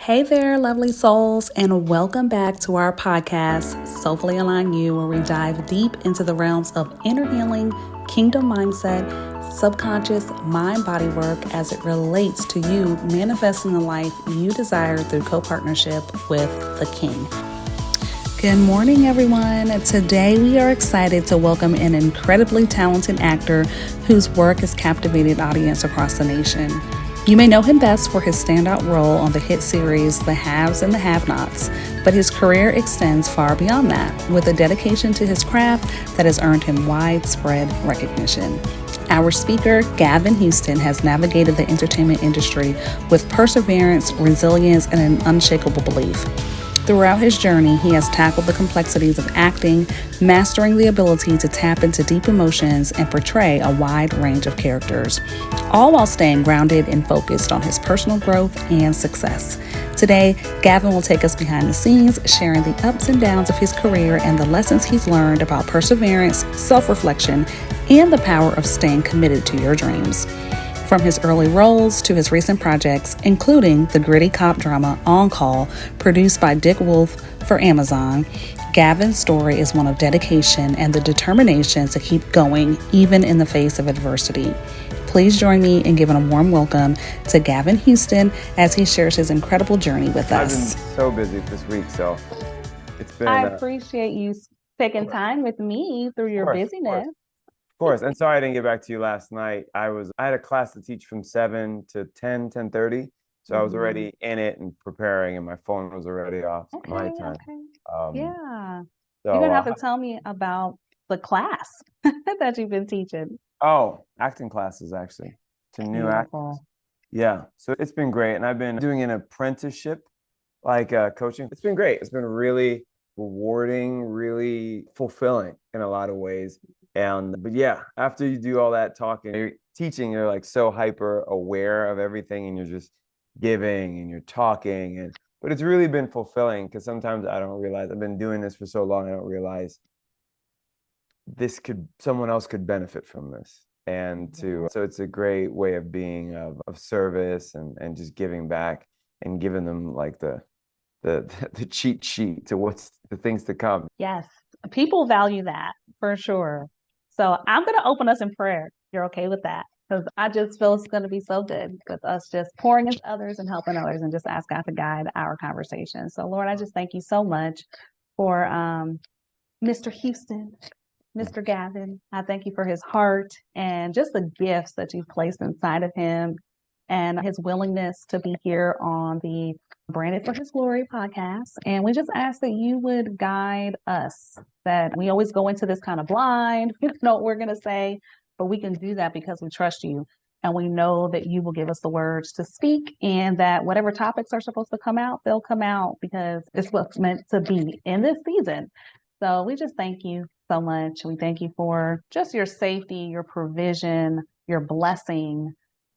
Hey there, lovely souls, and welcome back to our podcast, Soulfully Align You, where we dive deep into the realms of inner healing, kingdom mindset, subconscious mind-body work as it relates to you manifesting the life you desire through co-partnership with the King. Good morning, everyone. Today we are excited to welcome an incredibly talented actor whose work has captivated audience across the nation. You may know him best for his standout role on the hit series The Haves and the Have-Nots, but his career extends far beyond that, with a dedication to his craft that has earned him widespread recognition. Our speaker, Gavin Houston, has navigated the entertainment industry with perseverance, resilience, and an unshakable belief. Throughout his journey, he has tackled the complexities of acting, mastering the ability to tap into deep emotions and portray a wide range of characters, all while staying grounded and focused on his personal growth and success. Today, Gavin will take us behind the scenes, sharing the ups and downs of his career and the lessons he's learned about perseverance, self-reflection, and the power of staying committed to your dreams. From his early roles to his recent projects, including the gritty cop drama On Call, produced by Dick Wolf for Amazon, Gavin's story is one of dedication and the determination to keep going even in the face of adversity. Please join me in giving a warm welcome to Gavin Houston as he shares his incredible journey with us. I've been so busy this week, so it's been... I appreciate you taking time with me through your busyness. Of course. And sorry I didn't get back to you last night. I had a class to teach from 7 to 10:30. So I was already in it and preparing, and my phone was already off my time. Yeah. So, you're going to have to tell me about the class that you've been teaching. Oh, acting classes, actually, to new actors. Yeah. So it's been great. And I've been doing an apprenticeship, like coaching. It's been great. It's been really rewarding, really fulfilling in a lot of ways. But yeah, after you do all that talking, you're teaching, you're like so hyper aware of everything, and you're just giving and you're talking, but it's really been fulfilling, because sometimes I don't realize I've been doing this for so long, I don't realize someone else could benefit from this. So it's a great way of being of service and just giving back and giving them like the cheat sheet to what's the things to come. Yes, people value that for sure. So I'm going to open us in prayer. You're okay with that? Because I just feel it's going to be so good with us just pouring into others and helping others, and just ask God to guide our conversation. So Lord, I just thank you so much for Mr. Houston, Mr. Gavin. I thank you for his heart and just the gifts that you've placed inside of him, and his willingness to be here on the Branded for His Glory podcast. And we just ask that you would guide us, that we always go into this kind of blind, we don't know what we're going to say, but we can do that because we trust you. And we know that you will give us the words to speak, and that whatever topics are supposed to come out, they'll come out because it's what's meant to be in this season. So we just thank you so much. We thank you for just your safety, your provision, your blessing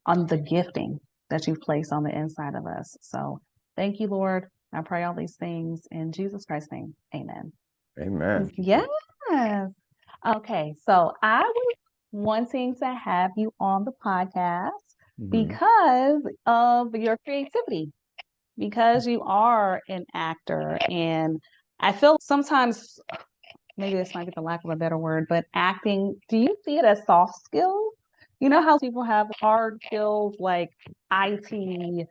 on the gifting that you've placed on the inside of us. So thank you, Lord. I pray all these things in Jesus Christ's name. Amen. Amen. Yes. Okay. So I was wanting to have you on the podcast because of your creativity, because you are an actor. And I feel sometimes, maybe this might be the lack of a better word, but acting, do you see it as soft skills? You know how people have hard skills like IT,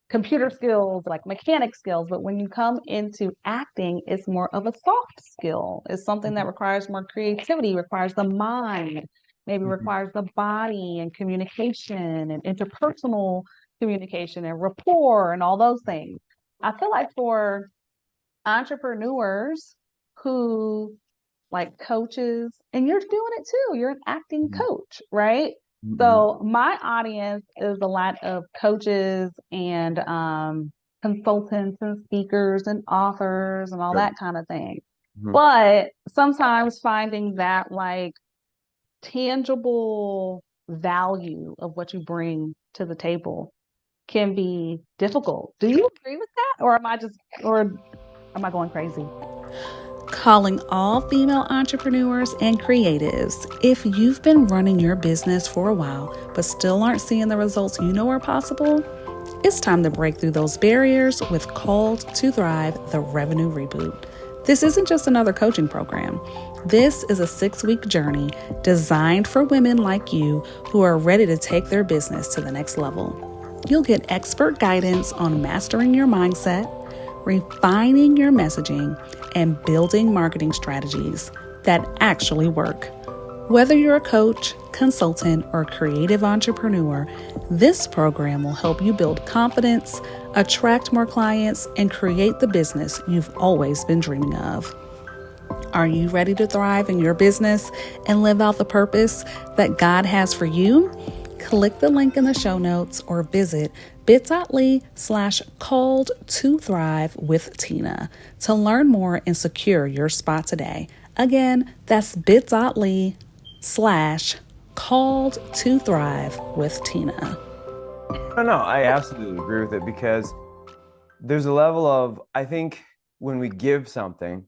computer skills, like mechanic skills, but when you come into acting, it's more of a soft skill. It's something that requires more creativity, requires the mind, maybe requires the body and communication and interpersonal communication and rapport and all those things. I feel like for entrepreneurs who like coaches, and you're doing it too, you're an acting coach, right? So my audience is a lot of coaches and consultants and speakers and authors and all that kind of thing. But sometimes finding that like tangible value of what you bring to the table can be difficult. Do you agree with that? Or am I going crazy? Calling all female entrepreneurs and creatives. If you've been running your business for a while, but still aren't seeing the results you know are possible, It's time to break through those barriers with Called to Thrive, the Revenue Reboot. This isn't just another coaching program. This is a 6-week journey designed for women like you who are ready to take their business to the next level. You'll get expert guidance on mastering your mindset, refining your messaging, and building marketing strategies that actually work. Whether you're a coach, consultant, or creative entrepreneur, this program will help you build confidence, attract more clients, and create the business you've always been dreaming of. Are you ready to thrive in your business and live out the purpose that God has for you? Click the link in the show notes or visit bit.ly/called to thrive with Tina to learn more and secure your spot today. Again, that's bit.ly/called to thrive with Tina. No, I absolutely agree with it, because there's a level of, I think when we give something,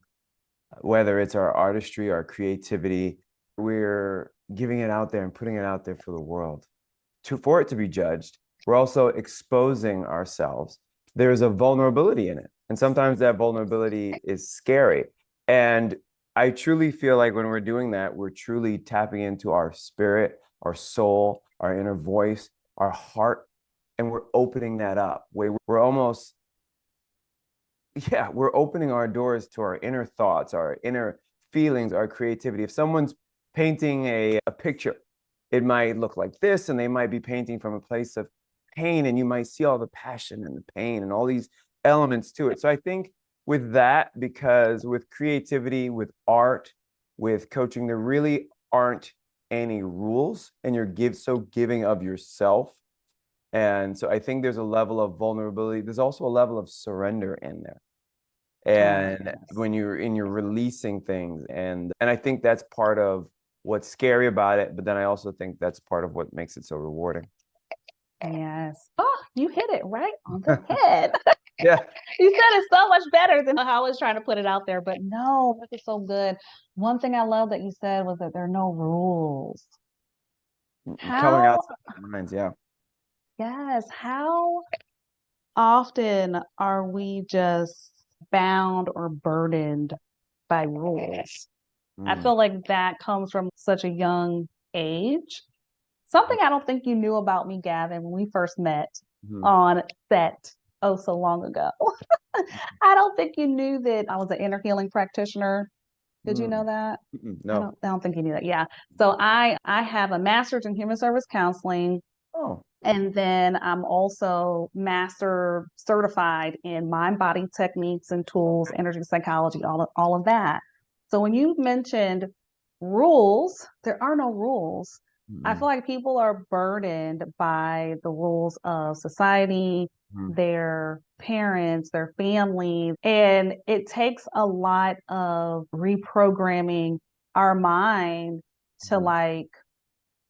whether it's our artistry, our creativity, we're giving it out there and putting it out there for the world for it to be judged. We're also exposing ourselves. There's a vulnerability in it. And sometimes that vulnerability is scary. And I truly feel like when we're doing that, we're truly tapping into our spirit, our soul, our inner voice, our heart, and we're opening that up. We're almost, we're opening our doors to our inner thoughts, our inner feelings, our creativity. If someone's painting a picture, it might look like this, and they might be painting from a place of pain, and you might see all the passion and the pain and all these elements to it. So I think with that, because with creativity, with art, with coaching, there really aren't any rules, and you're so giving of yourself. And so I think there's a level of vulnerability. There's also a level of surrender in there. And when you're releasing things, and I think that's part of what's scary about it, but then I also think that's part of what makes it so rewarding. Yes. Oh, you hit it right on the head. Yeah. You said it so much better than how I was trying to put it out there, but no, this is so good. One thing I love that you said was that there are no rules. Coming out of minds, yeah. Yes. How often are we just bound or burdened by rules? I feel like that comes from such a young age. Something I don't think you knew about me, Gavin, when we first met on set so long ago. I don't think you knew that I was an inner healing practitioner. Did you know that? No. I don't think you knew that. Yeah. So I have a master's in human service counseling. Oh. And then I'm also master certified in mind body techniques and tools, energy psychology, all of that. So when you mentioned rules, there are no rules. I feel like people are burdened by the rules of society, their parents, their family, and it takes a lot of reprogramming our mind to like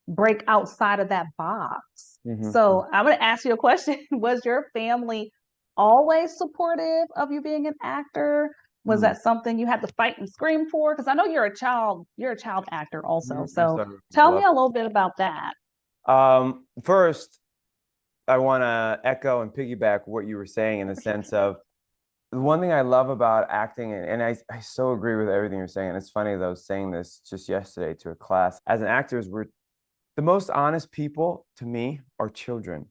break outside of that box. So I'm going to ask you a question. Was your family always supportive of you being an actor? Was that something you had to fight and scream for? Because I know you're a child actor also. So tell me a little bit about that. First, I want to echo and piggyback what you were saying, in the sense of the one thing I love about acting, and I so agree with everything you're saying. And it's funny that I was saying this just yesterday to a class. As an actors, we're the most honest people to me are children.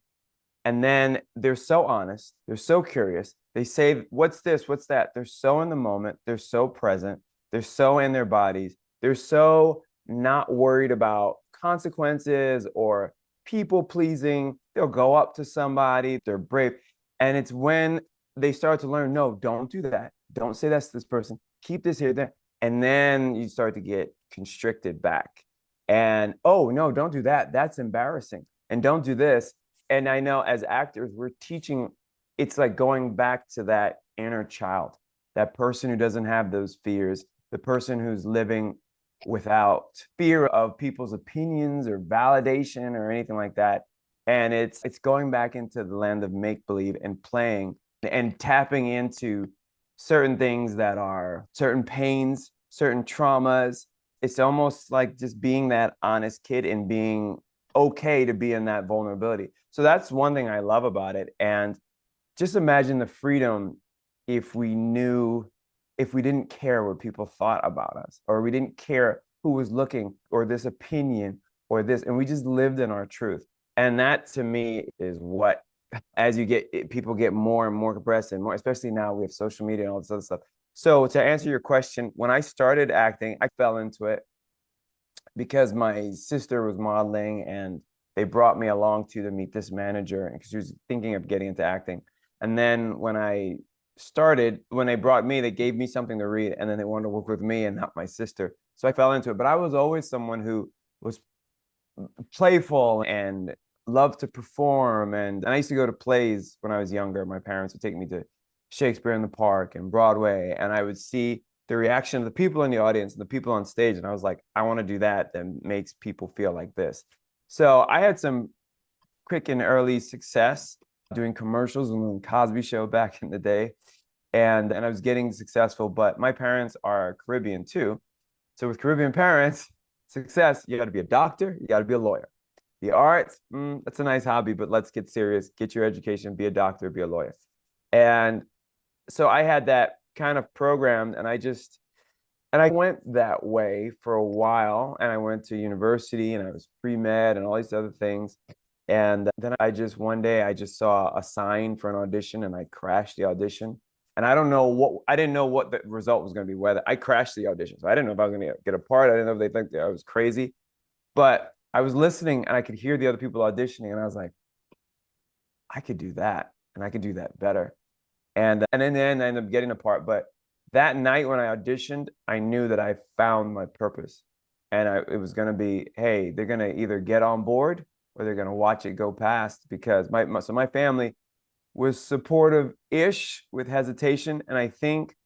And then they're so honest. They're so curious. They say, what's this? What's that? They're so in the moment. They're so present. They're so in their bodies. They're so not worried about consequences or people pleasing. They'll go up to somebody. They're brave. And it's when they start to learn, no, don't do that. Don't say that's this person. Keep this here, there. And then you start to get constricted back. And, oh, no, don't do that. That's embarrassing. And don't do this. And I know as actors, we're teaching, it's like going back to that inner child, that person who doesn't have those fears, the person who's living without fear of people's opinions or validation or anything like that. And it's going back into the land of make-believe and playing and tapping into certain things that are certain pains, certain traumas. It's almost like just being that honest kid and being okay to be in that vulnerability. So that's one thing I love about it. And just imagine the freedom if we knew, if we didn't care what people thought about us, or we didn't care who was looking, or this opinion, or this, and we just lived in our truth. And that to me is what, as you get, people get more and more compressed and more, especially now we have social media and all this other stuff. So to answer your question, when I started acting, I fell into it because my sister was modeling and they brought me along to meet this manager because she was thinking of getting into acting. And then when I started, when they brought me, they gave me something to read and then they wanted to work with me and not my sister. So I fell into it. But I was always someone who was playful and loved to perform. And I used to go to plays when I was younger. My parents would take me to Shakespeare in the Park and Broadway, and I would see the reaction of the people in the audience and the people on stage. And I was like, I want to do that makes people feel like this. So I had some quick and early success doing commercials on the Cosby Show back in the day. And I was getting successful, but my parents are Caribbean too. So with Caribbean parents, success, you got to be a doctor, you got to be a lawyer. The arts, that's a nice hobby, but let's get serious, get your education, be a doctor, be a lawyer. And so I had that kind of programmed, and I went that way for a while, and I went to university and I was pre-med and all these other things. And then one day I just saw a sign for an audition and I crashed the audition. And I didn't know what the result was going to be, whether I crashed the audition. So I didn't know if I was going to get a part. I didn't know if they think I was crazy, but I was listening and I could hear the other people auditioning. And I was like, I could do that and I could do that better. And in the end, I ended up getting a part. But that night when I auditioned, I knew that I found my purpose. And it was going to be, hey, they're going to either get on board or they're going to watch it go past, because my family was supportive-ish with hesitation. And I think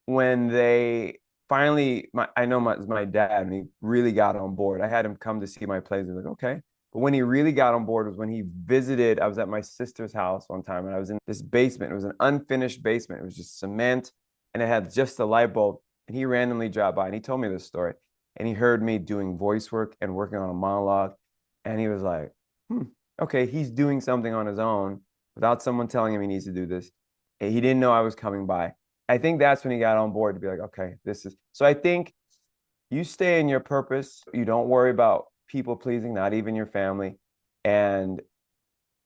when they finally, I know my dad, and he really got on board. I had him come to see my plays. He was like, okay. But when he really got on board was when he visited. I was at my sister's house one time, and I was in this basement. It was an unfinished basement. It was just cement, and it had just a light bulb. And he randomly dropped by, and he told me this story. And he heard me doing voice work and working on a monologue. And he was like, okay, he's doing something on his own without someone telling him he needs to do this. And he didn't know I was coming by. I think that's when he got on board to be like, okay, so I think you stay in your purpose. You don't worry about people pleasing, not even your family. And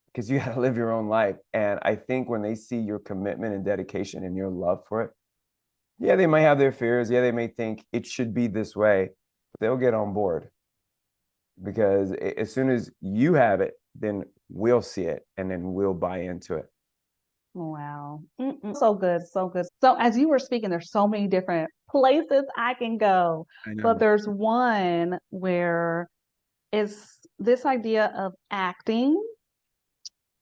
because you got to live your own life. And I think when they see your commitment and dedication and your love for it, yeah, they might have their fears. Yeah, they may think it should be this way, but they'll get on board. Because as soon as you have it, then we'll see it and then we'll buy into it. Wow. So good. So good. So as you were speaking, there's so many different places I can go, but there's one where it's this idea of acting.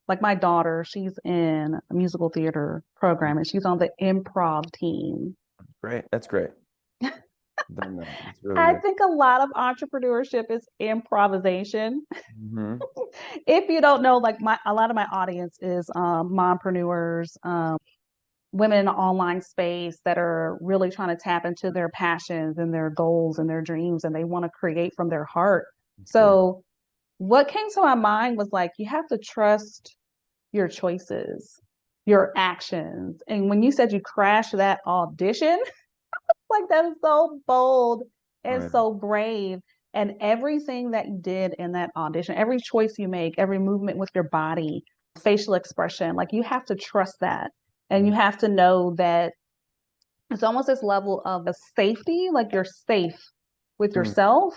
Like my daughter, she's in a musical theater program and she's on the improv team. Great. That's great. Really I think a lot of entrepreneurship is improvisation. Mm-hmm. If you don't know, like a lot of my audience is mompreneurs, women in the online space that are really trying to tap into their passions and their goals and their dreams, and they want to create from their heart. So what came to my mind was like, you have to trust your choices, your actions. And when you said you crashed that audition, like that is so bold and so brave. And everything that you did in that audition, every choice you make, every movement with your body, facial expression, like you have to trust that. And you have to know that it's almost this level of a safety, like you're safe with yourself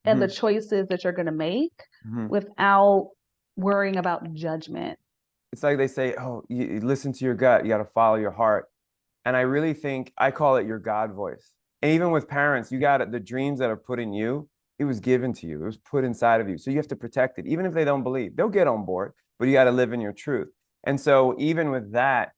and the choices that you're going to make without worrying about judgment. It's like they say, oh, you listen to your gut, you got to follow your heart. And I really think I call it your God voice. And even with parents, you got it, the dreams that are put in you, it was given to you. It was put inside of you. So you have to protect it. Even if they don't believe, they'll get on board, but you got to live in your truth. And so even with that,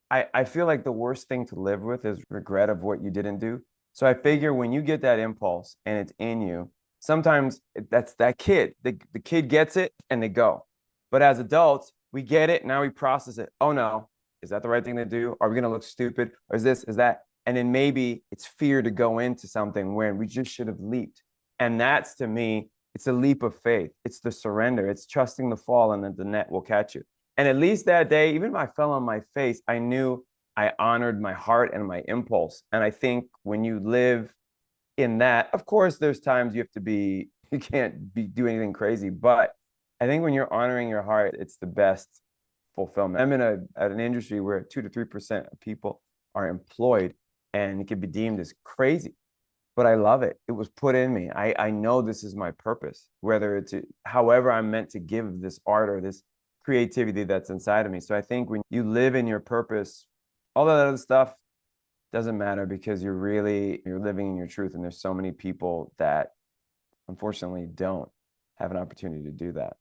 I feel like the worst thing to live with is regret of what you didn't do. So I figure when you get that impulse and it's in you, sometimes that's that kid. The kid gets it and they go. But as adults, we get it. Now we process it. Oh no, is that the right thing to do? Are we going to look stupid? Or is that? And then maybe it's fear to go into something when we just should have leaped. And that's, to me, It's a leap of faith. It's the surrender. It's trusting the fall and that the net will catch you. And at least that day, even if I fell on my face, I knew I honored my heart and my impulse. And I think when you live in that, of course, there's times you can't do anything crazy. But I think when you're honoring your heart, it's the best fulfillment. I'm in an industry where 2 to 3% of people are employed, and it can be deemed as crazy. But I love it. It was put in me. I know this is my purpose, whether it's however I'm meant to give this art or this creativity that's inside of me. So I think when you live in your purpose, all that other stuff doesn't matter because you're living in your truth. And there's so many people that unfortunately don't have an opportunity to do that.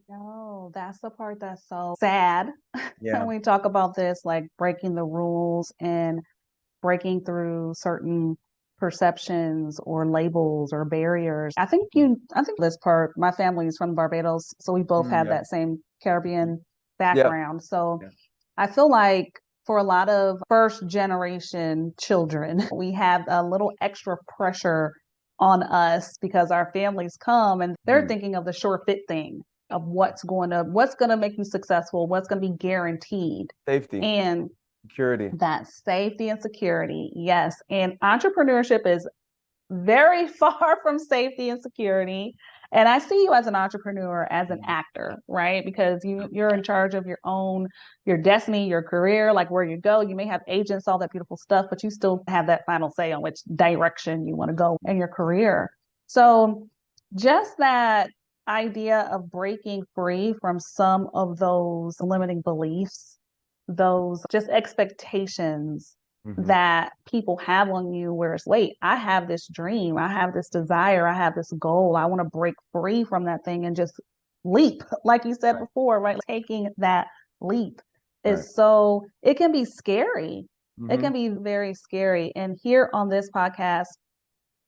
No, that's the part that's so sad. Yeah. When we talk about this, like breaking the rules and breaking through certain perceptions or labels or barriers. I think this part, my family is from Barbados, so we both have that same Caribbean background. Yeah. So yeah. I feel like for a lot of first generation children, we have a little extra pressure on us because our families come and they're thinking of the sure fit thing of what's going to make you successful, what's going to be guaranteed. Safety. And security. That's safety and security. Yes. And entrepreneurship is very far from safety and security. And I see you as an entrepreneur, as an actor, right? Because you're in charge of your destiny, your career, like where you go. You may have agents, all that beautiful stuff, but you still have that final say on which direction you want to go in your career. So just that idea of breaking free from some of those limiting beliefs, those just expectations that people have on you, where it's, wait, I have this dream, I have this desire, I have this goal, I want to break free from that thing and just leap, like you said before, right? Taking that leap is so, it can be scary. It can be very scary. And here on this podcast,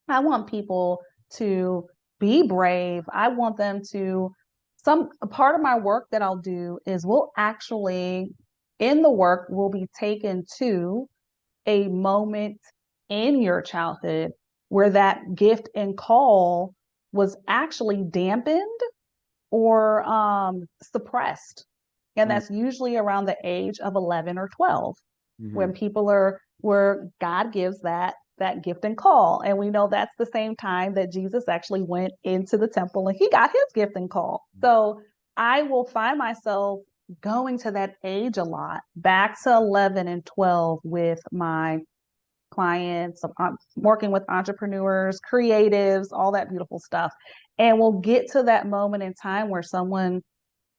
I want people to be brave. I want them to, a part of my work that I'll do is we'll actually, in the work, we'll be taken to a moment in your childhood where that gift and call was actually dampened or suppressed. And that's usually around the age of 11 or 12, when people where God gives that gift and call. And we know that's the same time that Jesus actually went into the temple and he got his gift and call. So I will find myself going to that age a lot, back to 11 and 12 with my clients. I'm working with entrepreneurs, creatives, all that beautiful stuff. And we'll get to that moment in time where someone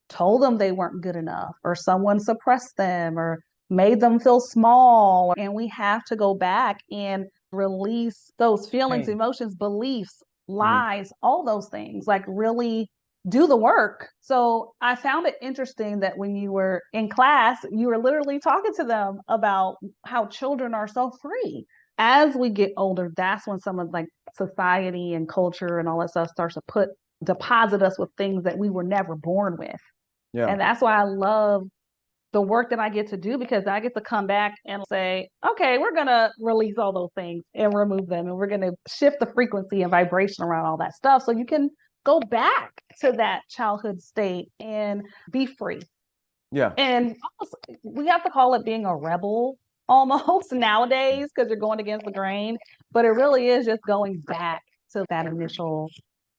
told them they weren't good enough, or someone suppressed them, or made them feel small. And we have to go back and release those feelings, emotions, beliefs, lies, all those things, like really do the work. So I found it interesting that when you were in class, you were literally talking to them about how children are so free. As we get older, that's when some of like society and culture and all that stuff starts to deposit us with things that we were never born with. Yeah. And that's why I love the work that I get to do, because I get to come back and say, okay, we're going to release all those things and remove them. And we're going to shift the frequency and vibration around all that stuff so you can go back to that childhood state and be free. Yeah. And we have to call it being a rebel almost nowadays, because you're going against the grain. But it really is just going back to that initial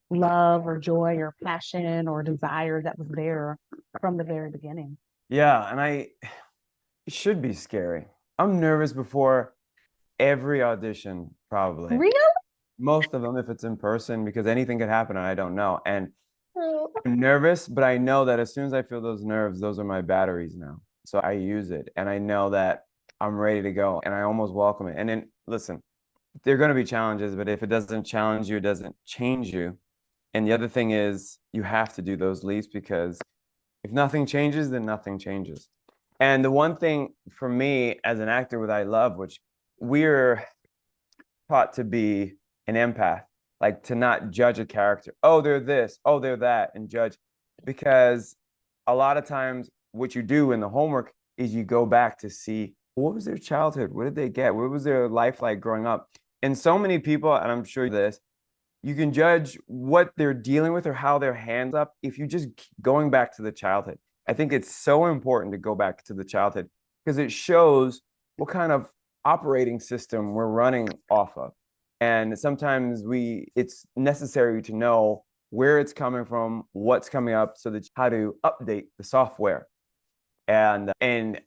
love or joy or passion or desire that was there from the very beginning. Yeah. And it should be scary. I'm nervous before every audition, probably. Really? Most of them, if it's in person, because anything could happen and I don't know. And I'm nervous, but I know that as soon as I feel those nerves, those are my batteries now. So I use it and I know that I'm ready to go and I almost welcome it. And then listen, there are going to be challenges, but if it doesn't challenge you, it doesn't change you. And the other thing is you have to do those leaps, because if nothing changes, then nothing changes. And the one thing for me as an actor, what I love, which we're taught to be an empath, like to not judge a character. Oh, they're this, oh, they're that, and judge. Because a lot of times what you do in the homework is you go back to see what was their childhood? What did they get? What was their life like growing up? And so many people, and I'm sure this, You can judge what they're dealing with or how their hands up if you just keep going back to the childhood. I think it's so important to go back to the childhood because it shows what kind of operating system we're running off of. And sometimes it's necessary to know where it's coming from, what's coming up, so that how to update the software. And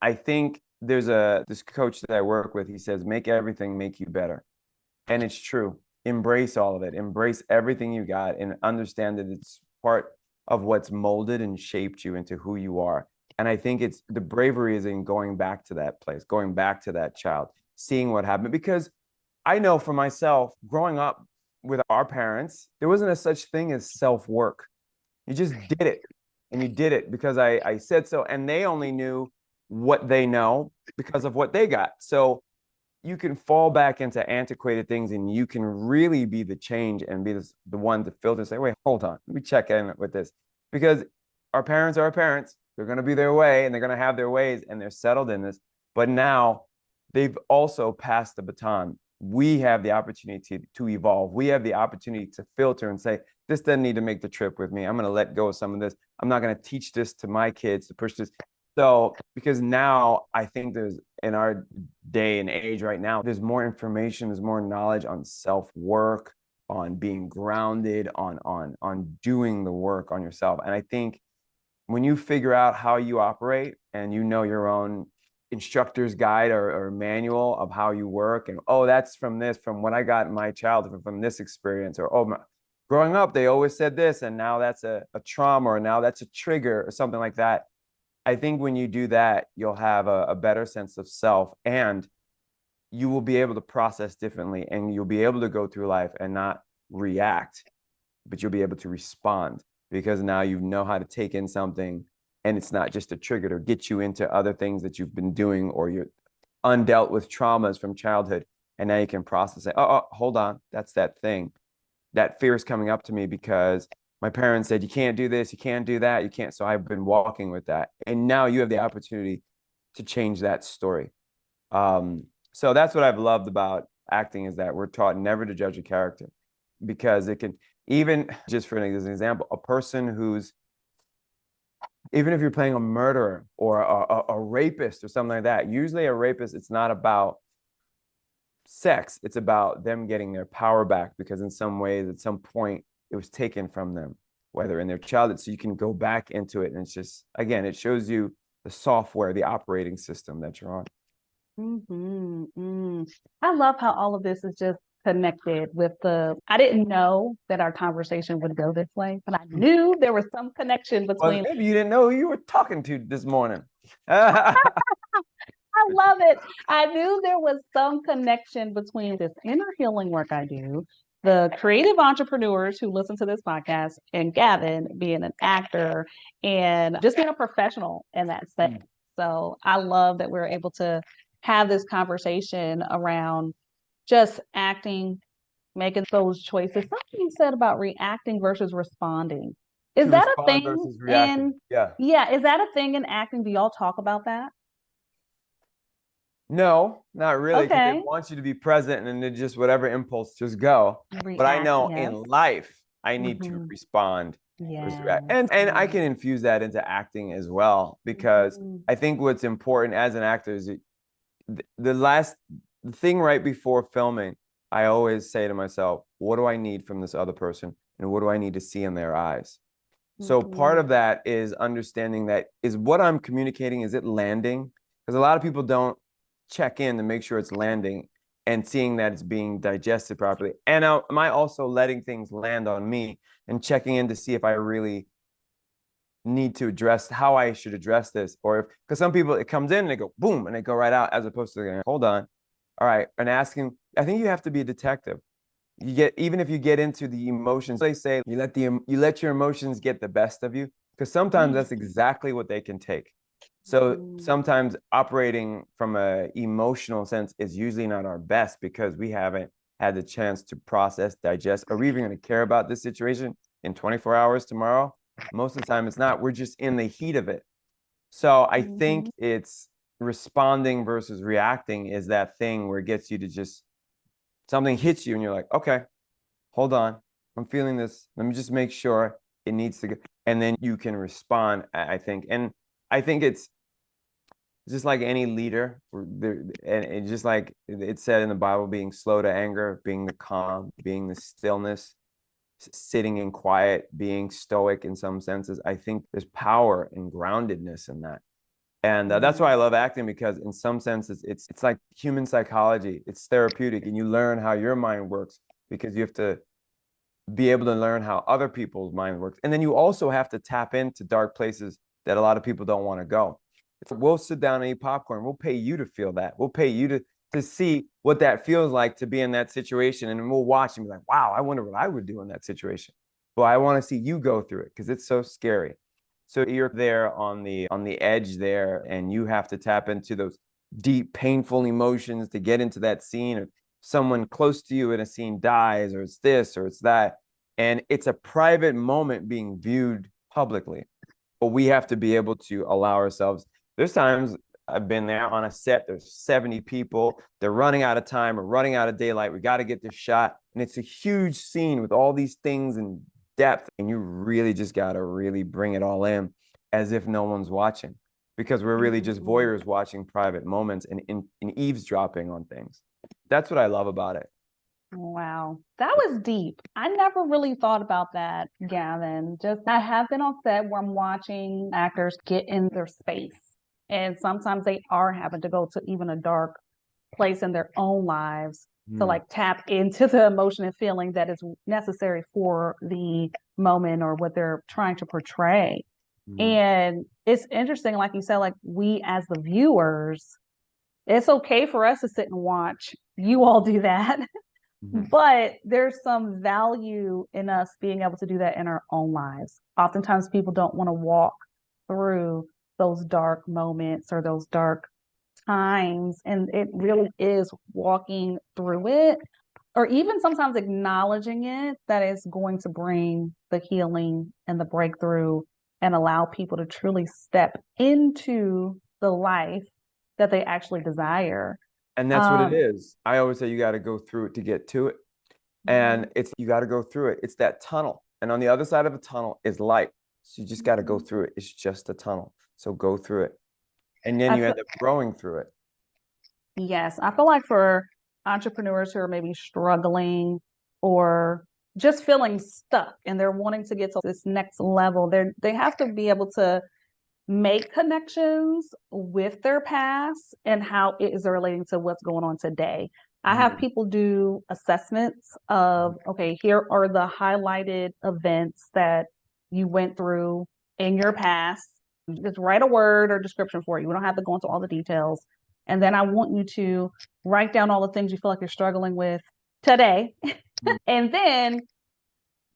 I think there's this coach that I work with, he says, make everything make you better. And it's true. Embrace all of it. Embrace everything you got and understand that it's part of what's molded and shaped you into who you are. And I think it's the bravery is in going back to that place, going back to that child, seeing what happened. Because I know for myself, growing up with our parents, there wasn't a such thing as self-work. You just did it. And you did it because I said so. And they only knew what they know because of what they got. So you can fall back into antiquated things and you can really be the change and be the one to filter and say, wait, hold on, let me check in with this. Because our parents are our parents. They're going to be their way and they're going to have their ways and they're settled in this. But now they've also passed the baton. We have the opportunity to evolve. We have the opportunity to filter and say, this doesn't need to make the trip with me. I'm going to let go of some of this. I'm not going to teach this to my kids to push this. So, because now I think there's in our day and age right now, there's more information, there's more knowledge on self-work, on being grounded, on doing the work on yourself. And I think when you figure out how you operate and you know your own instructor's guide or manual of how you work, and oh, that's from what I got in my childhood, from this experience, or growing up, they always said this, and now that's a trauma, or now that's a trigger, or something like that. I think when you do that, you'll have a better sense of self and you will be able to process differently and you'll be able to go through life and not react, but you'll be able to respond because now you know how to take in something and it's not just a trigger to get you into other things that you've been doing or you're undealt with traumas from childhood. And now you can process it. Oh, hold on. That's that thing. That fear is coming up to me because my parents said, you can't do this, you can't do that, you can't. So I've been walking with that. And now you have the opportunity to change that story. So that's what I've loved about acting is that we're taught never to judge a character because it can, even just for an example, a person who's, even if you're playing a murderer or a rapist or something like that, usually a rapist, it's not about sex, it's about them getting their power back because in some ways, at some point, it was taken from them, whether in their childhood. So you can go back into it. And it's just, again, it shows you the software, the operating system that you're on. I love how all of this is just connected with I didn't know that our conversation would go this way, but I knew there was some connection between. Well, maybe you didn't know who you were talking to this morning. I love it. I knew there was some connection between this inner healing work I do, the creative entrepreneurs who listen to this podcast, and Gavin being an actor and just being a professional in that sense. So I love that we're able to have this conversation around just acting, making those choices. Something you said about reacting versus responding. Is that a thing yeah, is that a thing in acting? Do y'all talk about that? No, not really. Because Okay. they want you to be present and then just whatever impulse, just go. But I know in life, I need to respond. Yeah. And I can infuse that into acting as well, because I think what's important as an actor is the thing right before filming, I always say to myself, what do I need from this other person? And what do I need to see in their eyes? So part of that is understanding that is what I'm communicating, is it landing? Because a lot of people don't check in to make sure it's landing and seeing that it's being digested properly. And am I also letting things land on me and checking in to see if I really need to address how I should address this? Or if, because some people, it comes in and they go boom and they go right out, as opposed to going, hold on. All right. And asking, I think you have to be a detective. You get, even if you get into the emotions, they say you let your emotions get the best of you, because sometimes that's exactly what they can take. So sometimes operating from an emotional sense is usually not our best because we haven't had the chance to process, digest. Are we even going to care about this situation in 24 hours tomorrow? Most of the time it's not. We're just in the heat of it. So I think it's responding versus reacting is that thing where it gets you to just, something hits you and you're like, okay, hold on. I'm feeling this. Let me just make sure it needs to go. And then you can respond, I think. And I think it's just like any leader, and just like it said in the Bible, being slow to anger, being the calm, being the stillness, sitting in quiet, being stoic in some senses. I think there's power and groundedness in that. And that's why I love acting, because in some senses, it's like human psychology. It's therapeutic, and you learn how your mind works because you have to be able to learn how other people's mind works. And then you also have to tap into dark places that a lot of people don't want to go. We'll sit down and eat popcorn. We'll pay you to feel that. We'll pay you to see what that feels like to be in that situation. And we'll watch and be like, wow, I wonder what I would do in that situation. But I want to see you go through it because it's so scary. So you're there on the edge there, and you have to tap into those deep, painful emotions to get into that scene of someone close to you in a scene dies, or it's this or it's that. And it's a private moment being viewed publicly. But we have to be able to allow ourselves. There's times I've been there on a set, there's 70 people, they're running out of time or running out of daylight. We got to get this shot. And it's a huge scene with all these things in depth. And you really just got to really bring it all in as if no one's watching, because we're really just voyeurs watching private moments and eavesdropping on things. That's what I love about it. Wow, that was deep. I never really thought about that, Gavin. Just I have been on set where I'm watching actors get in their space. And sometimes they are having to go to even a dark place in their own lives to like tap into the emotion and feeling that is necessary for the moment or what they're trying to portray. And it's interesting, like you said, like we as the viewers, it's okay for us to sit and watch you all do that. But there's some value in us being able to do that in our own lives. Oftentimes people don't want to walk through those dark moments or those dark times. And it really is walking through it, or even sometimes acknowledging it, that is going to bring the healing and the breakthrough and allow people to truly step into the life that they actually desire. And that's what it is. I always say you got to go through it to get to it. And it's, you got to go through it. It's that tunnel. And on the other side of a tunnel is light. So you just got to go through it. It's just a tunnel. So go through it. And then you end up growing through it. Yes. I feel like for entrepreneurs who are maybe struggling or just feeling stuck and they're wanting to get to this next level, they have to be able to make connections with their past and how it is relating to what's going on today. I have people do assessments of, okay, here are the highlighted events that you went through in your past. Just write a word or description for you. We don't have to go into all the details. And then I want you to write down all the things you feel like you're struggling with today. And then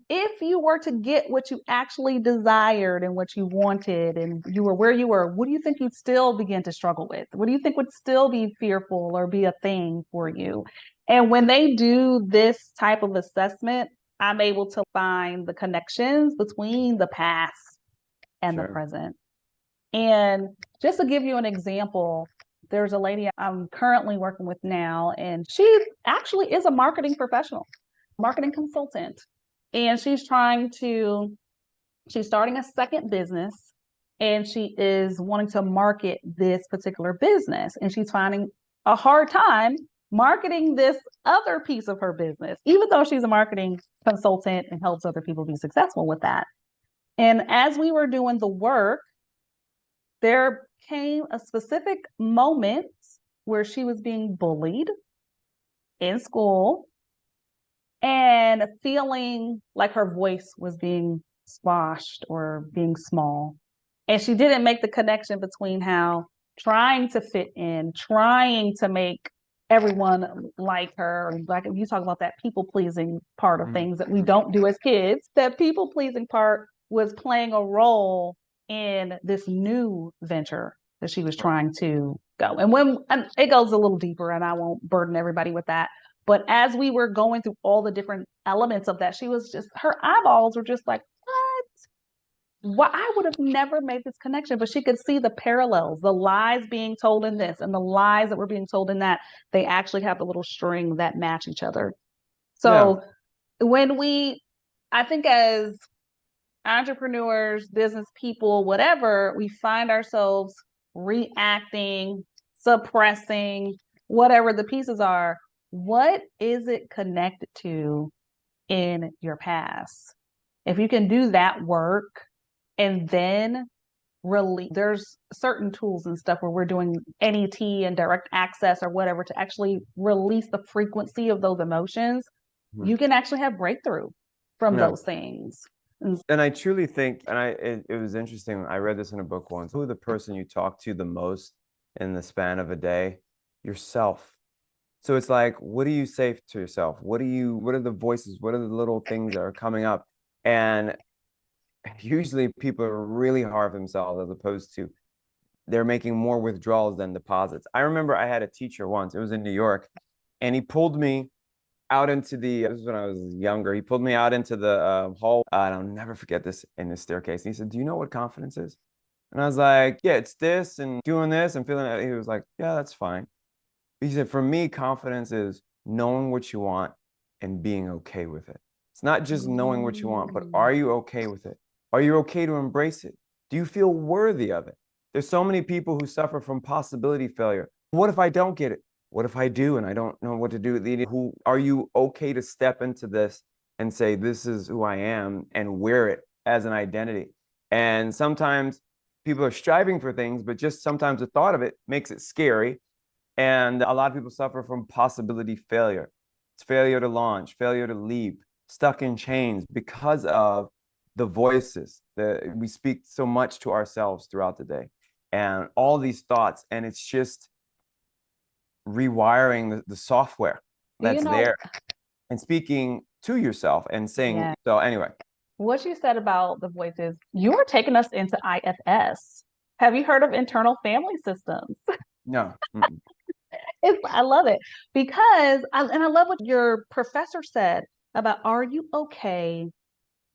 if you were to get what you actually desired and what you wanted and you were where you were, what do you think you'd still begin to struggle with? What do you think would still be fearful or be a thing for you? And when they do this type of assessment, I'm able to find the connections between the past and the present. And just to give you an example, there's a lady I'm currently working with now, and she actually is a marketing professional, marketing consultant. And she's starting a second business, and she is wanting to market this particular business. And she's finding a hard time marketing this other piece of her business, even though she's a marketing consultant and helps other people be successful with that. And as we were doing the work, there came a specific moment where she was being bullied in school and feeling like her voice was being squashed or being small. And she didn't make the connection between how trying to fit in, trying to make everyone like her, like if you talk about that people pleasing part of things that we don't do as kids, that people pleasing part was playing a role in this new venture that she was trying to go. And it goes a little deeper, and I won't burden everybody with that. But as we were going through all the different elements of that, her eyeballs were just like, what? Well, I would have never made this connection, but she could see the parallels, the lies being told in this and the lies that were being told in that. They actually have a little string that match each other. So when we I think as entrepreneurs, business people, whatever, we find ourselves reacting, suppressing, whatever the pieces are. What is it connected to in your past? If you can do that work and then really, there's certain tools and stuff where we're doing NET and direct access or whatever to actually release the frequency of those emotions, you can actually have breakthrough from those things. And I truly think, and it was interesting, I read this in a book once, who the person you talk to the most in the span of a day? Yourself. So it's like, what do you say to yourself? What are the voices? What are the little things that are coming up? And usually people are really hard for themselves as opposed to they're making more withdrawals than deposits. I remember I had a teacher once, it was in New York, and he pulled me out into this is when I was younger. He pulled me out into the hall. And I'll never forget this in the staircase. And he said, "Do you know what confidence is?" And I was like, "Yeah, it's this and doing this and feeling it." He was like, "Yeah, that's fine." He said, "For me, confidence is knowing what you want and being okay with it. It's not just knowing what you want, but are you okay with it? Are you okay to embrace it? Do you feel worthy of it?" There's so many people who suffer from possibility failure. What if I don't get it? What if I do and I don't know what to do? Who are you okay to step into this and say, "This is who I am," and wear it as an identity? And sometimes people are striving for things, but just sometimes the thought of it makes it scary. And a lot of people suffer from possibility failure. It's failure to launch, failure to leap, stuck in chains because of the voices that we speak so much to ourselves throughout the day and all these thoughts. And it's just rewiring the software that's there and speaking to yourself and saying, so anyway. What you said about the voices, you were taking us into IFS. Have you heard of internal family systems? No. I love it because, I love what your professor said about, are you okay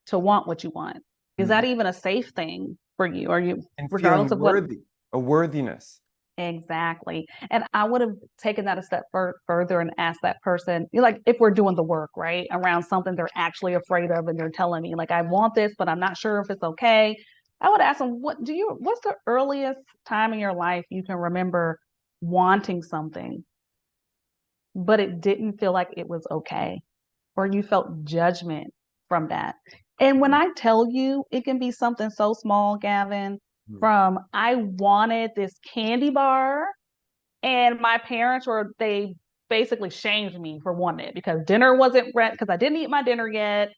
to want what you want? Is that even a safe thing for you? Are you, and regardless of worthy, a worthiness? Exactly. And I would have taken that a step further and asked that person, like, if we're doing the work, right, around something they're actually afraid of and they're telling me, like, I want this, but I'm not sure if it's okay. I would ask them, what's the earliest time in your life you can remember wanting something, but it didn't feel like it was okay, or you felt judgment from that? And when I tell you, it can be something so small, Gavin, from I wanted this candy bar and my parents they basically shamed me for wanting it because dinner wasn't rent because I didn't eat my dinner yet.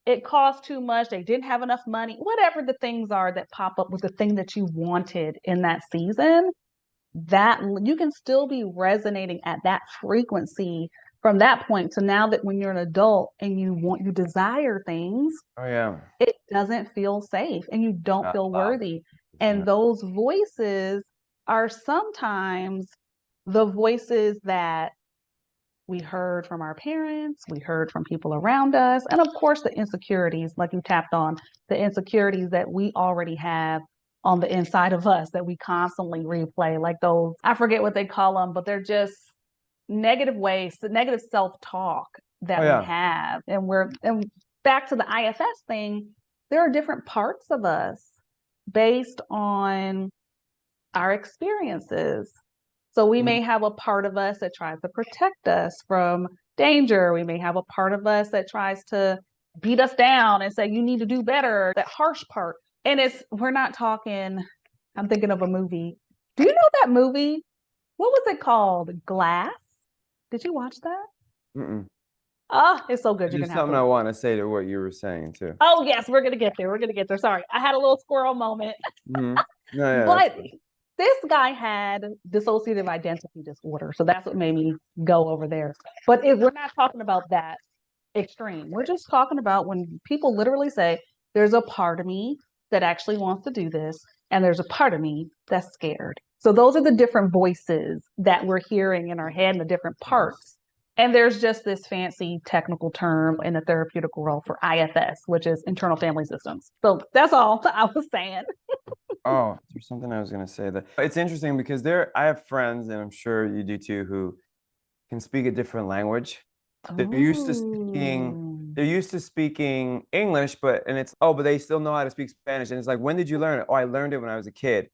It cost too much. They didn't have enough money. Whatever the things are that pop up with the thing that you wanted in that season, that you can still be resonating at that frequency from that point to now that when you're an adult and you desire things, it doesn't feel safe and you don't feel worthy. And those voices are sometimes the voices that we heard from our parents, we heard from people around us, and of course the insecurities, like you tapped on, the insecurities that we already have on the inside of us that we constantly replay, like those, I forget what they call them, but they're just negative ways, negative self-talk that we have. And back to the IFS thing, there are different parts of us based on our experiences. So we may have a part of us that tries to protect us from danger. We may have a part of us that tries to beat us down and say, you need to do better, that harsh part. And we're not talking, I'm thinking of a movie. Do you know that movie? What was it called? Glass? Did you watch that? Oh, it's so good. There's something I want to say to what you were saying too. Oh, yes, we're going to get there. We're going to get there. Sorry. I had a little squirrel moment. But this guy had dissociative identity disorder. So that's what made me go over there. But we're not talking about that extreme. We're just talking about when people literally say, there's a part of me that actually wants to do this, and there's a part of me that's scared. So those are the different voices that we're hearing in our head and the different parts. And there's just this fancy technical term in the therapeutic world for IFS, which is internal family systems. So that's all I was saying. Oh, there's something I was going to say that it's interesting because I have friends, and I'm sure you do too, who can speak a different language. They're used to speaking they're used to speaking English, but they still know how to speak Spanish. And it's like, when did you learn it? Oh, I learned it when I was a kid.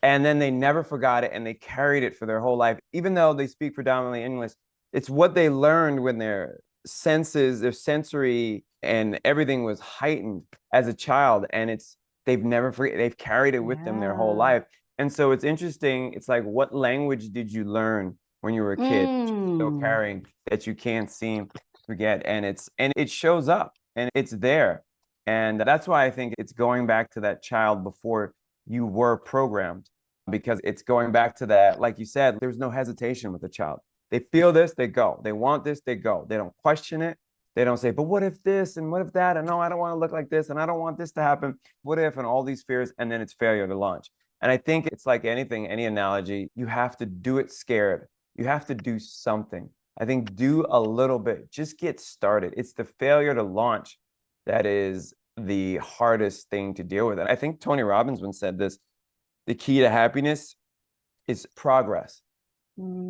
And then they never forgot it and they carried it for their whole life. Even though they speak predominantly English, it's what they learned when their senses, their sensory and everything was heightened as a child. And they've carried it with them their whole life. And so it's interesting. It's like, what language did you learn when you were a kid that you're still carrying, that you can't seem to forget? And it shows up and it's there. And that's why I think it's going back to that child before you were programmed, because it's going back to that, like you said, there's no hesitation with the child. They feel this, they go. They want this, they go. They don't question it. They don't say, but what if this and what if that? And no, I don't want to look like this and I don't want this to happen. What if? And all these fears, and then it's failure to launch. And I think it's like anything, any analogy, you have to do it scared. You have to do something. I think do a little bit, just get started. It's the failure to launch that is the hardest thing to deal with. And I think Tony Robbins once said this, the key to happiness is progress.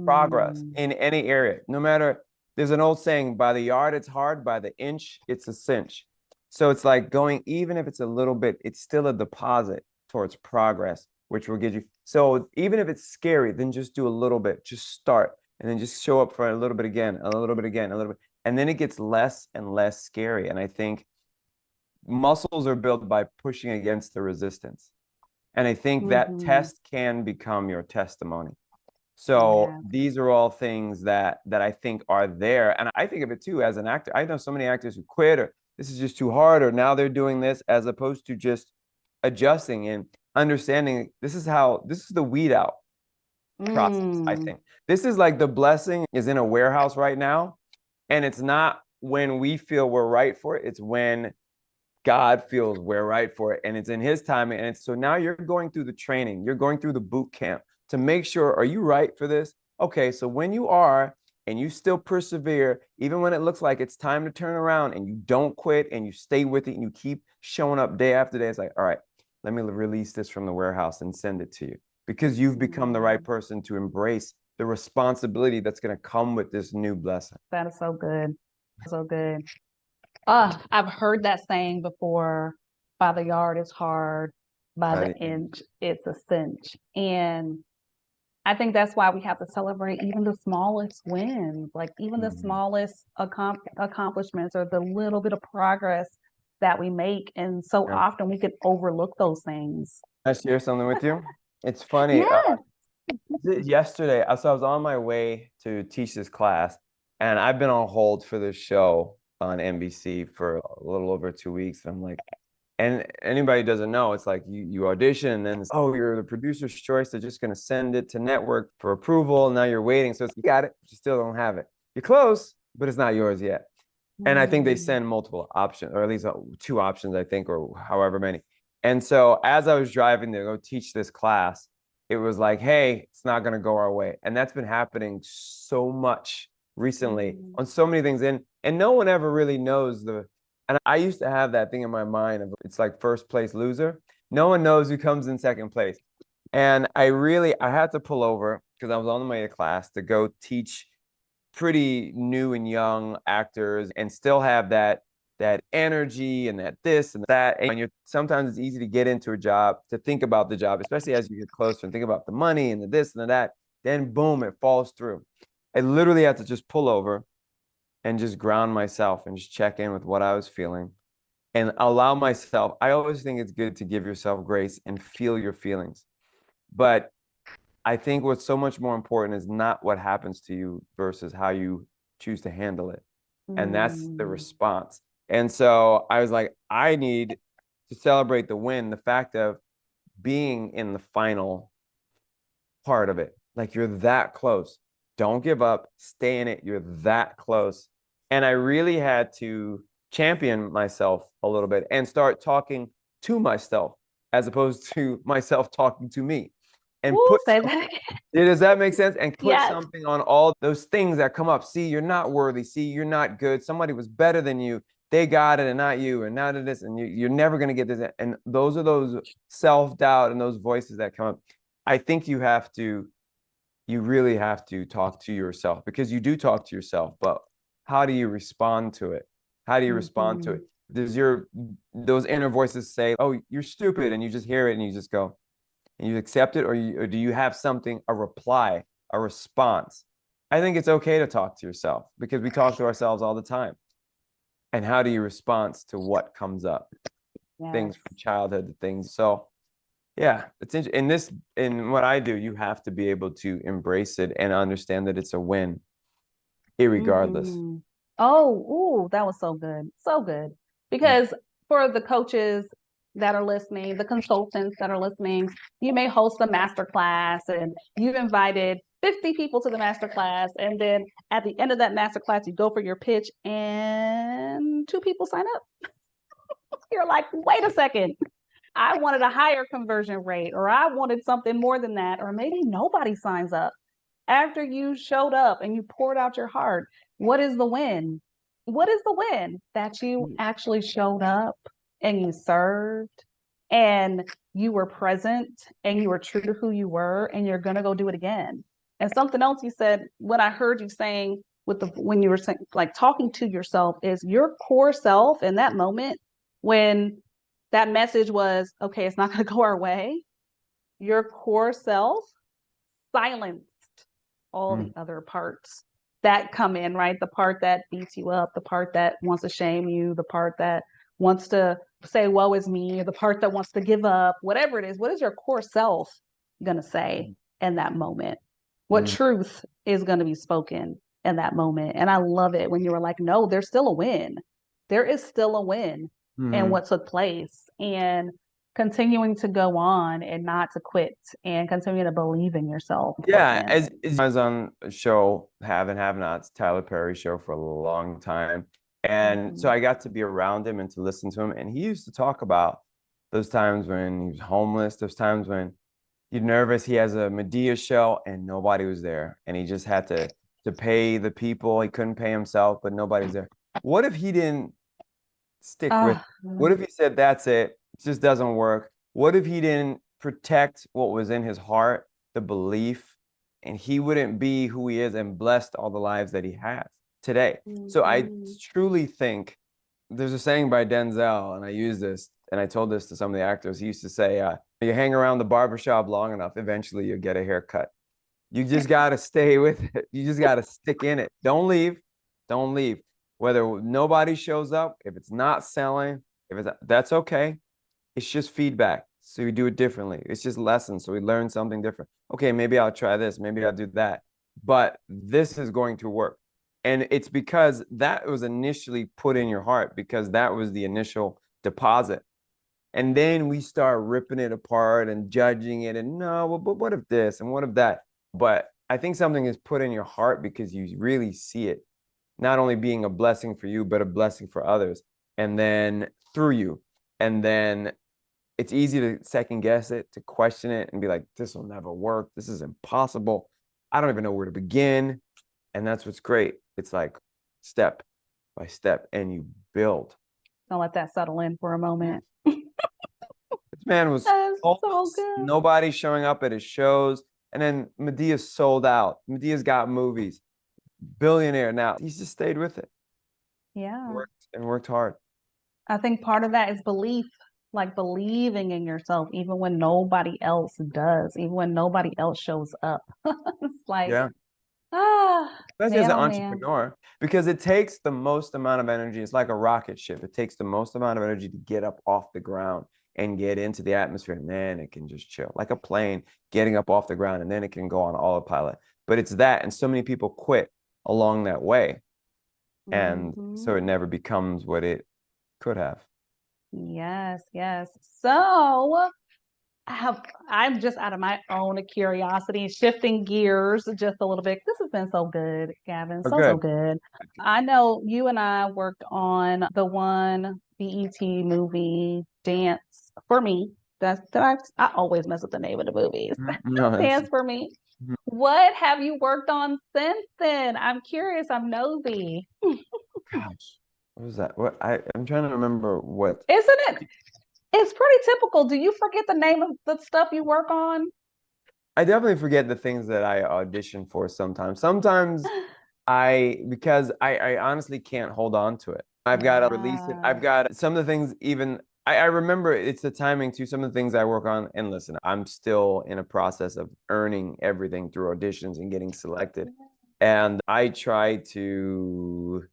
Progress in any area, no matter, there's an old saying, by the yard it's hard, by the inch it's a cinch. So it's like going, even if it's a little bit, it's still a deposit towards progress, which will get you. So even if it's scary, then just do a little bit, just start, and then just show up for a little bit again, a little bit again, a little bit. And then it gets less and less scary. And I think muscles are built by pushing against the resistance. And I think that test can become your testimony. So these are all things that I think are there. And I think of it too as an actor. I know so many actors who quit, or this is just too hard, or now they're doing this, as opposed to just adjusting and understanding this is the weed out process, I think. This is like the blessing is in a warehouse right now. And it's not when we feel we're right for it. It's when God feels we're right for it. And it's in his timing. And so now you're going through the training, you're going through the boot camp to make sure, are you right for this? Okay, so when you are, and you still persevere, even when it looks like it's time to turn around, and you don't quit and you stay with it and you keep showing up day after day, it's like, all right, let me release this from the warehouse and send it to you, because you've become the right person to embrace the responsibility that's going to come with this new blessing. That is so good. So good. I've heard that saying before, by the yard it's hard, by the inch it's a cinch. And I think that's why we have to celebrate even the smallest wins, like even the smallest accomplishments, or the little bit of progress that we make. And so often we could overlook those things. Can I share something with you? It's funny. Yesterday, so I was on my way to teach this class, and I've been on hold for this show on NBC for a little over 2 weeks. And I'm like, and anybody who doesn't know, it's like you audition, and then you're the producer's choice. They're just going to send it to network for approval. And now you're waiting. So you got it, but you still don't have it. You're close, but it's not yours yet. And I think they send multiple options, or at least 2 options, I think, or however many. And so as I was driving to go teach this class, it was like, hey, it's not going to go our way. And that's been happening so much recently on so many things. And no one ever really knows and I used to have that thing in my mind of, it's like first place loser. No one knows who comes in second place. And I had to pull over because I was on the way to class to go teach pretty new and young actors, and still have that energy and that this and that. And sometimes it's easy to get into a job, to think about the job, especially as you get closer, and think about the money and the this and the that. Then boom, it falls through. I literally had to just pull over and just ground myself and just check in with what I was feeling and allow myself. I always think it's good to give yourself grace and feel your feelings. But I think what's so much more important is not what happens to you versus how you choose to handle it. And that's the response. And so I was like, I need to celebrate the win, the fact of being in the final part of it. Like, you're that close. Don't give up. Stay in it. You're that close. And I really had to champion myself a little bit and start talking to myself as opposed to myself talking to me. And does that make sense? And put something on all those things that come up. See, you're not worthy. See, you're not good. Somebody was better than you. They got it and not you. And now to this, and you're never going to get this. And those are those self-doubt and those voices that come up. I think you really have to talk to yourself, because you do talk to yourself, but how do you respond to it? How do you respond to it? Does those inner voices say, "Oh, you're stupid," and you just hear it and you just go and you accept it, or do you have something, a reply, a response? I think it's okay to talk to yourself because we talk to ourselves all the time. And how do you respond to what comes up? Yes. Things from childhood to things. So yeah, it's in what I do, you have to be able to embrace it and understand that it's a win, irregardless. Oh, ooh, that was so good. So good. Because for the coaches that are listening, the consultants that are listening, you may host a master class and you've invited 50 people to the master class. And then at the end of that master class, you go for your pitch and 2 people sign up. You're like, wait a second. I wanted a higher conversion rate, or I wanted something more than that, or maybe nobody signs up. After you showed up and you poured out your heart, what is the win? What is the win? That you actually showed up and you served and you were present and you were true to who you were, and you're going to go do it again. And something else you said, what I heard you saying when you were saying, like, talking to yourself, is your core self in that moment when that message was, okay, it's not going to go our way. Your core self silenced all the other parts that come in, right? The part that beats you up, the part that wants to shame you, the part that wants to say, woe is me, or the part that wants to give up, whatever it is. What is your core self going to say in that moment? What truth is going to be spoken in that moment? And I love it when you were like, no, there's still a win. There is still a win in what took place. And continuing to go on and not to quit and continue to believe in yourself. Yeah, as I was on a show, Have and Have Nots, Tyler Perry show for a long time. And so I got to be around him and to listen to him. And he used to talk about those times when he was homeless, those times when he's nervous. He has a Medea show and nobody was there. And he just had to pay the people. He couldn't pay himself, but nobody's there. What if he didn't stick with it? What if he said, that's it just doesn't work? What if he didn't protect what was in his heart, the belief, and he wouldn't be who he is and blessed all the lives that he has today? So I truly think there's a saying by Denzel, and I use this, and I told this to some of the actors. He used to say, you hang around the barbershop long enough, eventually you'll get a haircut. You just got to stay with it. You just got to stick in it. Don't leave. Don't leave. Whether nobody shows up, if it's not selling, that's okay. It's just feedback. So we do it differently. It's just lessons. So we learn something different. Okay, maybe I'll try this. Maybe I'll do that. But this is going to work. And it's because that was initially put in your heart, because that was the initial deposit. And then we start ripping it apart and judging it. And no, but what if this and what if that? But I think something is put in your heart because you really see it not only being a blessing for you, but a blessing for others. And then through you. And then it's easy to second guess it, to question it and be like, this will never work. This is impossible. I don't even know where to begin. And that's what's great. It's like step by step and you build. Don't let that settle in for a moment. This man was so good. Nobody showing up at his shows. And then Medea sold out. Medea's got movies. Billionaire now. He's just stayed with it. Yeah. Worked hard. I think part of that is belief, like believing in yourself, even when nobody else does, even when nobody else shows up. It's like, yeah. Especially as an entrepreneur, because it takes the most amount of energy. It's like a rocket ship. It takes the most amount of energy to get up off the ground and get into the atmosphere, and then it can just chill, like a plane getting up off the ground, and then it can go on autopilot. But it's that, and so many people quit along that way, and so it never becomes what it could have. Yes. So I'm just out of my own curiosity, shifting gears just a little bit. This has been so good, Gavin. So good. I know you and I worked on the one BET movie, Dance for Me. I always mess up the name of the movies. Dance for Me. What have you worked on since then? I'm curious. I'm nosy. Gosh, what was that? I'm trying to remember what. Isn't it? It's pretty typical. Do you forget the name of the stuff you work on? I definitely forget the things that I audition for sometimes. Sometimes because I honestly can't hold on to it. I've got to release it. I've got some of the things even I remember it's the timing too. Some of the things I work on, and listen, I'm still in a process of earning everything through auditions and getting selected. And I try to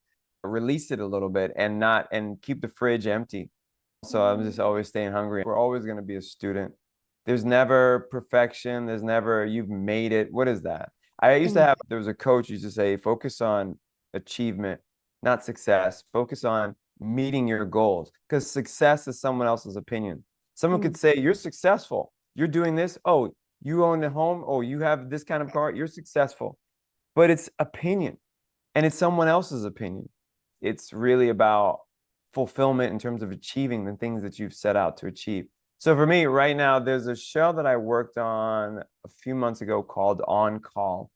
release it a little bit and not and keep the fridge empty. So I'm just always staying hungry. We're always going to be a student. There's never perfection. There's never you've made it. What is that? I used to have, there was a coach who used to say, focus on achievement, not success. Focus on meeting your goals because success is someone else's opinion. Someone could say, you're successful. You're doing this. Oh, you own a home. Oh, you have this kind of car. You're successful. But it's opinion and it's someone else's opinion. It's really about fulfillment in terms of achieving the things that you've set out to achieve. So for me right now, there's a show that I worked on a few months ago called On Call.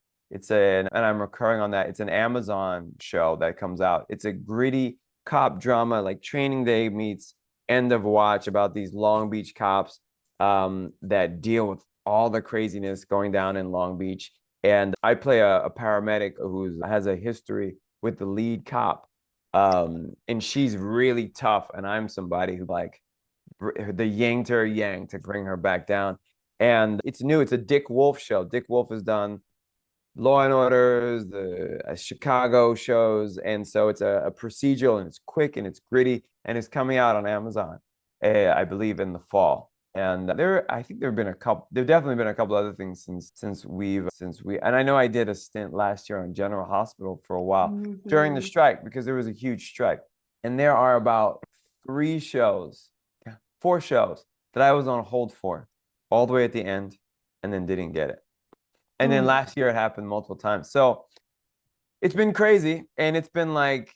And I'm recurring on that. It's an Amazon show that comes out. It's a gritty cop drama, like Training Day meets End of Watch about these Long Beach cops that deal with all the craziness going down in Long Beach. And I play a paramedic who has a history with the lead cop. And she's really tough. And I'm somebody who like the yanked her yank to bring her back down. And it's new. It's a Dick Wolf show. Dick Wolf has done Law and Orders, the Chicago shows. And so it's a procedural and it's quick and it's gritty and it's coming out on Amazon, I believe in the fall. And I think there've definitely been a couple other things and I know I did a stint last year on General Hospital for a while during the strike because there was a huge strike. And there are about 4 shows that I was on hold for all the way at the end and then didn't get it. And then last year it happened multiple times. So it's been crazy. And it's been like,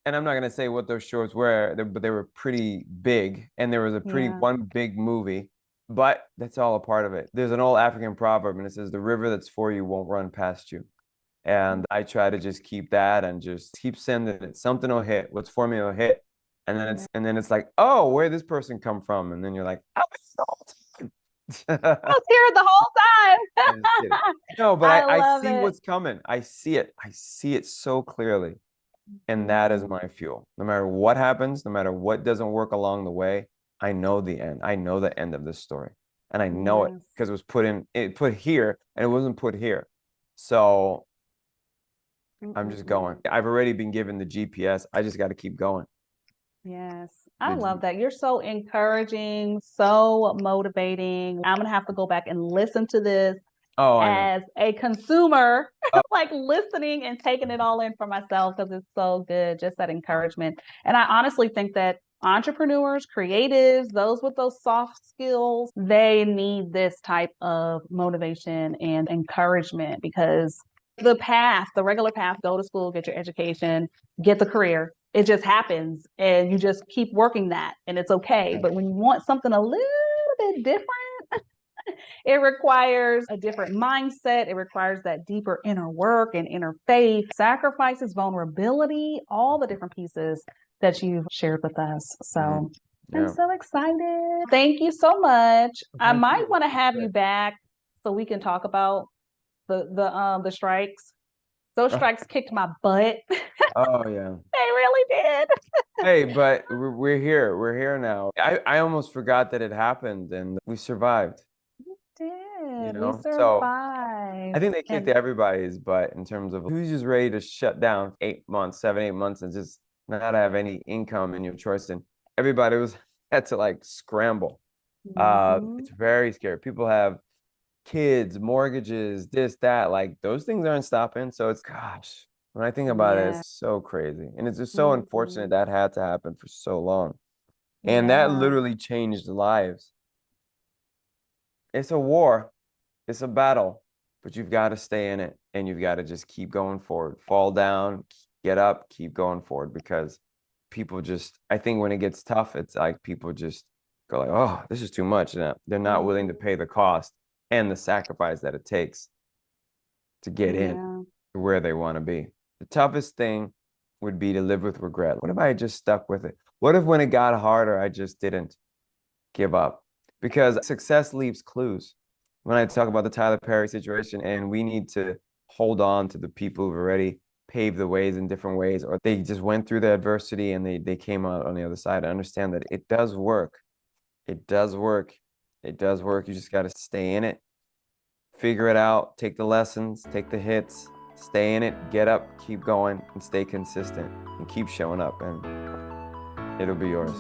and I'm not going to say what those shows were, but they were pretty big. And there was a one big movie, but that's all a part of it. There's an old African proverb and it says, the river that's for you won't run past you. And I try to just keep that and just keep sending it. Something will hit. What's for me will hit. And then it's like, oh, where'd this person come from? And then you're like, I was the whole time. I was here the whole time. No, but I see what's coming. I see it. I see it so clearly. And that is my fuel. No matter what happens, no matter what doesn't work along the way, I know the end. I know the end of this story. And I know it because it was put here and it wasn't put here. So I'm just going. I've already been given the GPS. I just got to keep going. Yes. I love that. You're so encouraging, so motivating. I'm going to have to go back and listen to this as a consumer, like listening and taking it all in for myself because it's so good. Just that encouragement. And I honestly think that entrepreneurs, creatives, those with those soft skills, they need this type of motivation and encouragement because the regular path, go to school, get your education, get the career. It just happens and you just keep working that and it's okay. But when you want something a little bit different, it requires a different mindset. It requires that deeper inner work and inner faith, sacrifices, vulnerability, all the different pieces that you've shared with us. So I'm so excited. Thank you so much. I might want to have you back so we can talk about the strikes. Those strikes kicked my butt. Oh yeah. They really did. Hey, but we're here. We're here now. I almost forgot that it happened and we survived. We did. You know? We survived. So I think they kicked everybody's butt in terms of who's just ready to shut down 8 months, 7, 8 months and just not have any income in your choice. And everybody had to like scramble. It's very scary. People have kids, mortgages, this, that, like those things aren't stopping. So it's, gosh, when I think about it, it's so crazy. And it's just so unfortunate that had to happen for so long. And that literally changed lives. It's a war, it's a battle, but you've got to stay in it and you've got to just keep going forward, fall down, get up, keep going forward because people just, I think when it gets tough, it's like people just go like, oh, this is too much. And they're not willing to pay the cost and the sacrifice that it takes to get in to where they want to be. The toughest thing would be to live with regret. What if I had just stuck with it? What if when it got harder, I just didn't give up? Because success leaves clues. When I talk about the Tyler Perry situation, and we need to hold on to the people who've already paved the ways in different ways, or they just went through the adversity and they came out on the other side. I understand that it does work. It does work. It does work. You just got to stay in it, figure it out, take the lessons, take the hits, stay in it, get up, keep going, and stay consistent and keep showing up, and it'll be yours.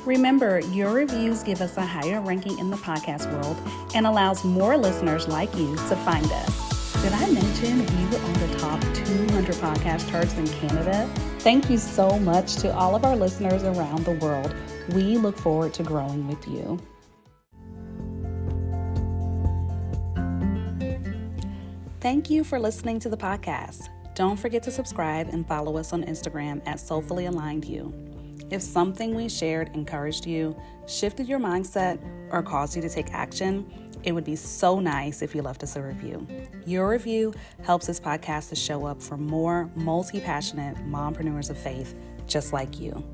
Remember, your reviews give us a higher ranking in the podcast world and allows more listeners like you to find us. Did I mention we were on the top 200 podcast charts in Canada? Thank you so much to all of our listeners around the world. We look forward to growing with you. Thank you for listening to the podcast. Don't forget to subscribe and follow us on Instagram at Soulfully Aligned You. If something we shared encouraged you, shifted your mindset, or caused you to take action, it would be so nice if you left us a review. Your review helps this podcast to show up for more multi-passionate mompreneurs of faith just like you.